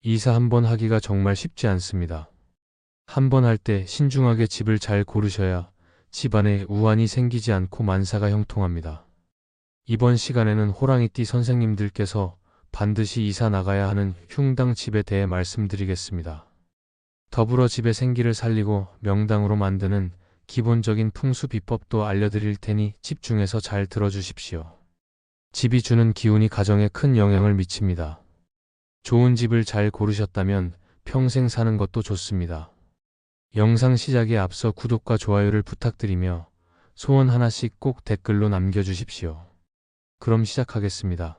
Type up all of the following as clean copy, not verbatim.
이사 한 번 하기가 정말 쉽지 않습니다. 한 번 할 때 신중하게 집을 잘 고르셔야 집안에 우환이 생기지 않고 만사가 형통합니다. 이번 시간에는 호랑이띠 선생님들께서 반드시 이사 나가야 하는 흉당 집에 대해 말씀드리겠습니다. 더불어 집의 생기를 살리고 명당으로 만드는 기본적인 풍수 비법도 알려드릴 테니 집중해서 잘 들어주십시오. 집이 주는 기운이 가정에 큰 영향을 미칩니다. 좋은 집을 잘 고르셨다면 평생 사는 것도 좋습니다. 영상 시작에 앞서 구독과 좋아요를 부탁드리며 소원 하나씩 꼭 댓글로 남겨주십시오. 그럼 시작하겠습니다.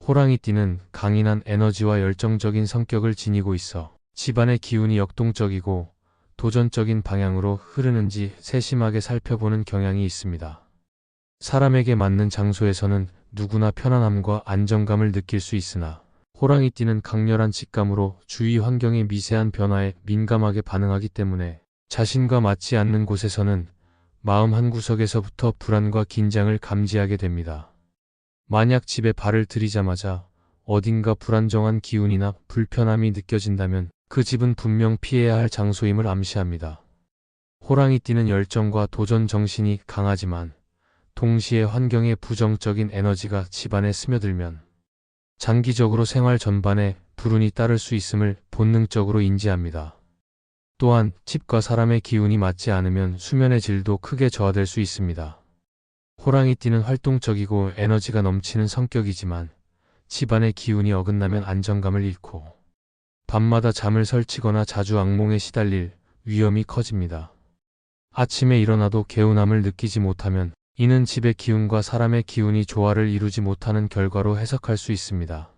호랑이띠는 강인한 에너지와 열정적인 성격을 지니고 있어 집안의 기운이 역동적이고 도전적인 방향으로 흐르는지 세심하게 살펴보는 경향이 있습니다. 사람에게 맞는 장소에서는 누구나 편안함과 안정감을 느낄 수 있으나 호랑이띠는 강렬한 직감으로 주위 환경의 미세한 변화에 민감하게 반응하기 때문에 자신과 맞지 않는 곳에서는 마음 한구석에서부터 불안과 긴장을 감지하게 됩니다. 만약 집에 발을 들이자마자 어딘가 불안정한 기운이나 불편함이 느껴진다면 그 집은 분명 피해야 할 장소임을 암시합니다. 호랑이띠는 열정과 도전 정신이 강하지만 동시에 환경에 부정적인 에너지가 집안에 스며들면 장기적으로 생활 전반에 불운이 따를 수 있음을 본능적으로 인지합니다. 또한 집과 사람의 기운이 맞지 않으면 수면의 질도 크게 저하될 수 있습니다. 호랑이띠는 활동적이고 에너지가 넘치는 성격이지만 집안의 기운이 어긋나면 안정감을 잃고 밤마다 잠을 설치거나 자주 악몽에 시달릴 위험이 커집니다. 아침에 일어나도 개운함을 느끼지 못하면 이는 집의 기운과 사람의 기운이 조화를 이루지 못하는 결과로 해석할 수 있습니다.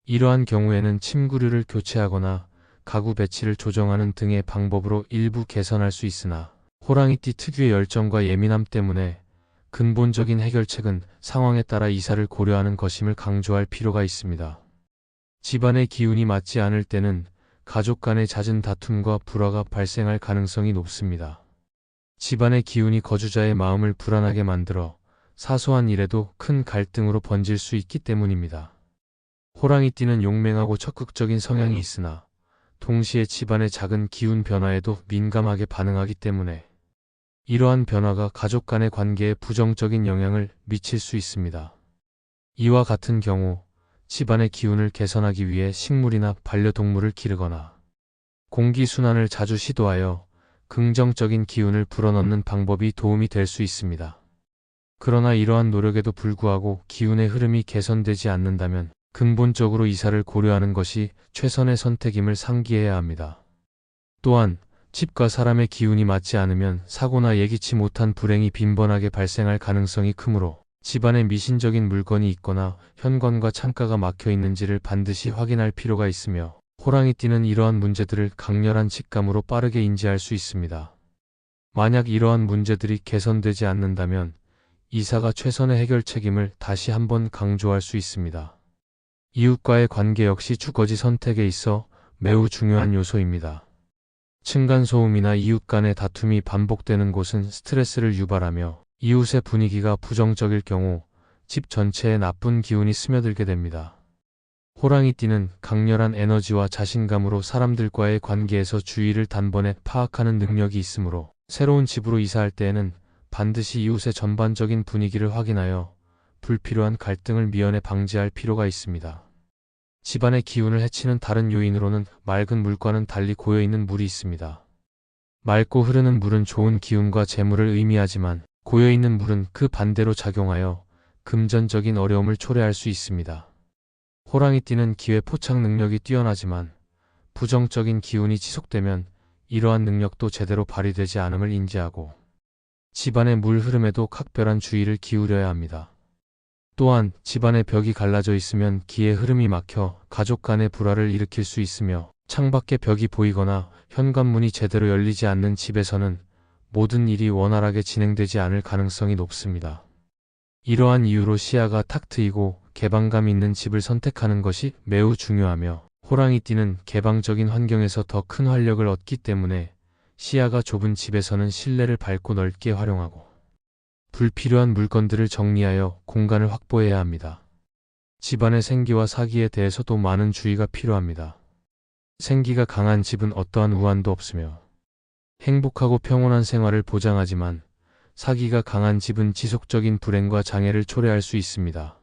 이러한 경우에는 침구류를 교체하거나 가구 배치를 조정하는 등의 방법으로 일부 개선할 수 있으나 호랑이띠 특유의 열정과 예민함 때문에 근본적인 해결책은 상황에 따라 이사를 고려하는 것임을 강조할 필요가 있습니다. 집안의 기운이 맞지 않을 때는 가족 간의 잦은 다툼과 불화가 발생할 가능성이 높습니다. 집안의 기운이 거주자의 마음을 불안하게 만들어 사소한 일에도 큰 갈등으로 번질 수 있기 때문입니다. 호랑이띠는 용맹하고 적극적인 성향이 있으나 동시에 집안의 작은 기운 변화에도 민감하게 반응하기 때문에 이러한 변화가 가족 간의 관계에 부정적인 영향을 미칠 수 있습니다. 이와 같은 경우 집안의 기운을 개선하기 위해 식물이나 반려동물을 기르거나 공기순환을 자주 시도하여 긍정적인 기운을 불어넣는 방법이 도움이 될 수 있습니다. 그러나 이러한 노력에도 불구하고 기운의 흐름이 개선되지 않는다면 근본적으로 이사를 고려하는 것이 최선의 선택임을 상기해야 합니다. 또한 집과 사람의 기운이 맞지 않으면 사고나 예기치 못한 불행이 빈번하게 발생할 가능성이 크므로 집안에 미신적인 물건이 있거나 현관과 창가가 막혀 있는지를 반드시 확인할 필요가 있으며 호랑이띠는 이러한 문제들을 강렬한 직감으로 빠르게 인지할 수 있습니다. 만약 이러한 문제들이 개선되지 않는다면 이사가 최선의 해결책임을 다시 한번 강조할 수 있습니다. 이웃과의 관계 역시 주거지 선택에 있어 매우 중요한 요소입니다. 층간소음이나 이웃 간의 다툼이 반복되는 곳은 스트레스를 유발하며 이웃의 분위기가 부정적일 경우 집 전체에 나쁜 기운이 스며들게 됩니다. 호랑이띠는 강렬한 에너지와 자신감으로 사람들과의 관계에서 주의를 단번에 파악하는 능력이 있으므로 새로운 집으로 이사할 때에는 반드시 이웃의 전반적인 분위기를 확인하여 불필요한 갈등을 미연에 방지할 필요가 있습니다. 집안의 기운을 해치는 다른 요인으로는 맑은 물과는 달리 고여있는 물이 있습니다. 맑고 흐르는 물은 좋은 기운과 재물을 의미하지만 고여있는 물은 그 반대로 작용하여 금전적인 어려움을 초래할 수 있습니다. 호랑이띠는 기회 포착 능력이 뛰어나지만 부정적인 기운이 지속되면 이러한 능력도 제대로 발휘되지 않음을 인지하고 집안의 물 흐름에도 각별한 주의를 기울여야 합니다. 또한 집안의 벽이 갈라져 있으면 기의 흐름이 막혀 가족 간의 불화를 일으킬 수 있으며 창밖에 벽이 보이거나 현관문이 제대로 열리지 않는 집에서는 모든 일이 원활하게 진행되지 않을 가능성이 높습니다. 이러한 이유로 시야가 탁 트이고 개방감 있는 집을 선택하는 것이 매우 중요하며 호랑이띠는 개방적인 환경에서 더 큰 활력을 얻기 때문에 시야가 좁은 집에서는 실내를 밝고 넓게 활용하고 불필요한 물건들을 정리하여 공간을 확보해야 합니다. 집안의 생기와 사기에 대해서도 많은 주의가 필요합니다. 생기가 강한 집은 어떠한 우환도 없으며 행복하고 평온한 생활을 보장하지만 사기가 강한 집은 지속적인 불행과 장애를 초래할 수 있습니다.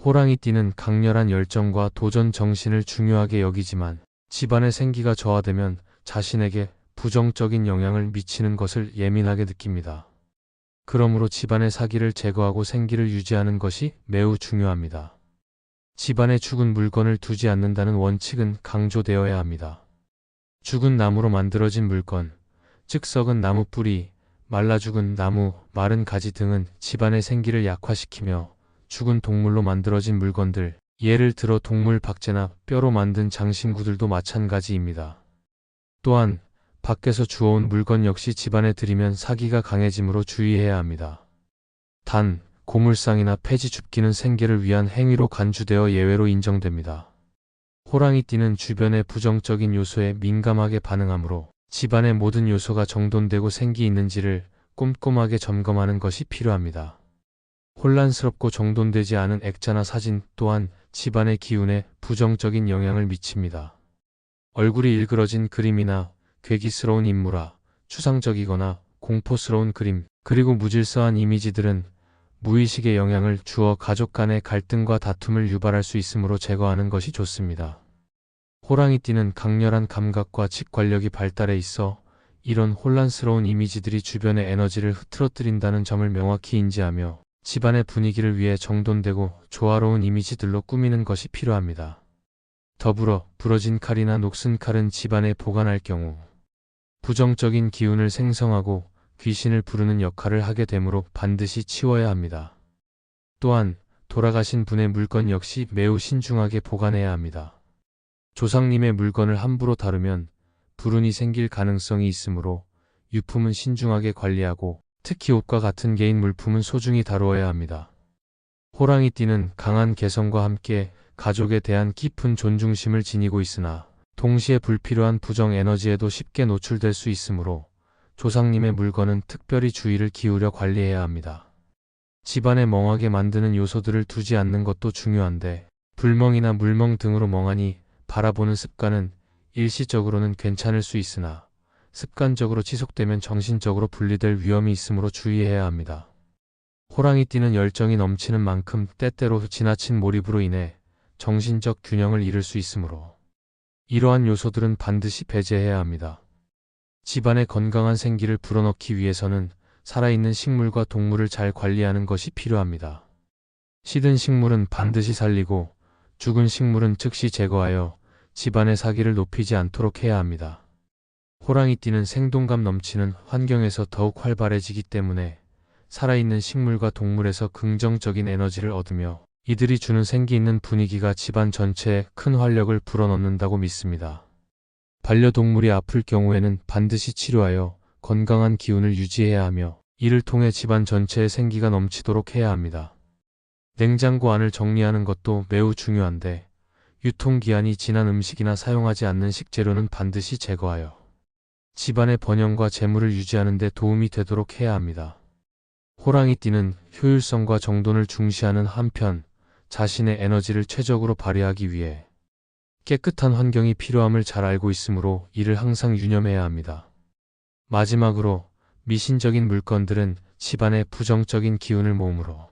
호랑이띠는 강렬한 열정과 도전 정신을 중요하게 여기지만 집안의 생기가 저하되면 자신에게 부정적인 영향을 미치는 것을 예민하게 느낍니다. 그러므로 집안의 사기를 제거하고 생기를 유지하는 것이 매우 중요합니다. 집안에 죽은 물건을 두지 않는다는 원칙은 강조되어야 합니다. 죽은 나무로 만들어진 물건, 즉 썩은 나무 뿌리, 말라 죽은 나무, 마른 가지 등은 집안의 생기를 약화시키며 죽은 동물로 만들어진 물건들, 예를 들어 동물 박제나 뼈로 만든 장신구들도 마찬가지입니다. 또한 밖에서 주워온 물건 역시 집안에 들이면 사기가 강해지므로 주의해야 합니다. 단, 고물상이나 폐지 줍기는 생계를 위한 행위로 간주되어 예외로 인정됩니다. 호랑이띠는 주변의 부정적인 요소에 민감하게 반응하므로 집안의 모든 요소가 정돈되고 생기 있는지를 꼼꼼하게 점검하는 것이 필요합니다. 혼란스럽고 정돈되지 않은 액자나 사진 또한 집안의 기운에 부정적인 영향을 미칩니다. 얼굴이 일그러진 그림이나 괴기스러운 인물화, 추상적이거나 공포스러운 그림, 그리고 무질서한 이미지들은 무의식의 영향을 주어 가족 간의 갈등과 다툼을 유발할 수 있으므로 제거하는 것이 좋습니다. 호랑이띠는 강렬한 감각과 직관력이 발달해 있어 이런 혼란스러운 이미지들이 주변의 에너지를 흐트러뜨린다는 점을 명확히 인지하며 집안의 분위기를 위해 정돈되고 조화로운 이미지들로 꾸미는 것이 필요합니다. 더불어 부러진 칼이나 녹슨 칼은 집안에 보관할 경우 부정적인 기운을 생성하고 귀신을 부르는 역할을 하게 되므로 반드시 치워야 합니다. 또한 돌아가신 분의 물건 역시 매우 신중하게 보관해야 합니다. 조상님의 물건을 함부로 다루면 불운이 생길 가능성이 있으므로 유품은 신중하게 관리하고 특히 옷과 같은 개인 물품은 소중히 다루어야 합니다. 호랑이띠는 강한 개성과 함께 가족에 대한 깊은 존중심을 지니고 있으나 동시에 불필요한 부정 에너지에도 쉽게 노출될 수 있으므로 조상님의 물건은 특별히 주의를 기울여 관리해야 합니다. 집안에 멍하게 만드는 요소들을 두지 않는 것도 중요한데 불멍이나 물멍 등으로 멍하니 바라보는 습관은 일시적으로는 괜찮을 수 있으나 습관적으로 지속되면 정신적으로 분리될 위험이 있으므로 주의해야 합니다. 호랑이띠는 열정이 넘치는 만큼 때때로 지나친 몰입으로 인해 정신적 균형을 잃을 수 있으므로 이러한 요소들은 반드시 배제해야 합니다. 집안의 건강한 생기를 불어넣기 위해서는 살아있는 식물과 동물을 잘 관리하는 것이 필요합니다. 시든 식물은 반드시 살리고 죽은 식물은 즉시 제거하여 집안의 사기를 높이지 않도록 해야 합니다. 호랑이띠는 생동감 넘치는 환경에서 더욱 활발해지기 때문에 살아있는 식물과 동물에서 긍정적인 에너지를 얻으며 이들이 주는 생기 있는 분위기가 집안 전체에 큰 활력을 불어넣는다고 믿습니다. 반려동물이 아플 경우에는 반드시 치료하여 건강한 기운을 유지해야 하며 이를 통해 집안 전체에 생기가 넘치도록 해야 합니다. 냉장고 안을 정리하는 것도 매우 중요한데 유통기한이 지난 음식이나 사용하지 않는 식재료는 반드시 제거하여 집안의 번영과 재물을 유지하는 데 도움이 되도록 해야 합니다. 호랑이띠는 효율성과 정돈을 중시하는 한편 자신의 에너지를 최적으로 발휘하기 위해 깨끗한 환경이 필요함을 잘 알고 있으므로 이를 항상 유념해야 합니다. 마지막으로 미신적인 물건들은 집안에 부정적인 기운을 모으므로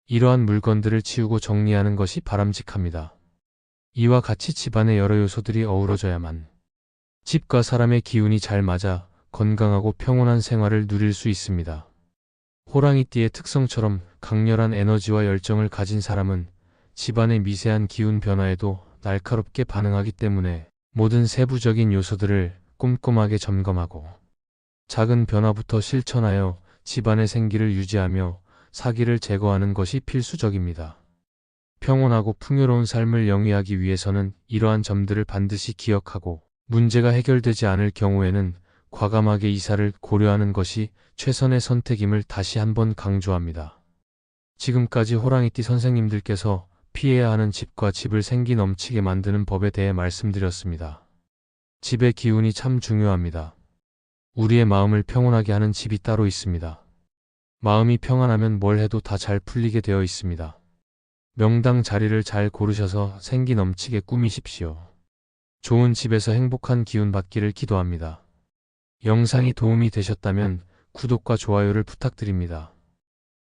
이러한 물건들을 치우고 정리하는 것이 바람직합니다. 이와 같이 집안의 여러 요소들이 어우러져야만 집과 사람의 기운이 잘 맞아 건강하고 평온한 생활을 누릴 수 있습니다. 호랑이띠의 특성처럼 강렬한 에너지와 열정을 가진 사람은 집안의 미세한 기운 변화에도 날카롭게 반응하기 때문에 모든 세부적인 요소들을 꼼꼼하게 점검하고 작은 변화부터 실천하여 집안의 생기를 유지하며 사기를 제거하는 것이 필수적입니다. 평온하고 풍요로운 삶을 영위하기 위해서는 이러한 점들을 반드시 기억하고 문제가 해결되지 않을 경우에는 과감하게 이사를 고려하는 것이 최선의 선택임을 다시 한번 강조합니다. 지금까지 호랑이띠 선생님들께서 피해야 하는 집과 집을 생기 넘치게 만드는 법에 대해 말씀드렸습니다. 집의 기운이 참 중요합니다. 우리의 마음을 평온하게 하는 집이 따로 있습니다. 마음이 평안하면 뭘 해도 다 잘 풀리게 되어 있습니다. 명당 자리를 잘 고르셔서 생기 넘치게 꾸미십시오. 좋은 집에서 행복한 기운 받기를 기도합니다. 영상이 도움이 되셨다면 구독과 좋아요를 부탁드립니다.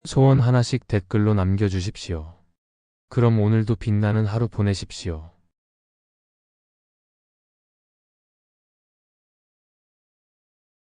소원 하나씩 댓글로 남겨주십시오. 그럼 오늘도 빛나는 하루 보내십시오.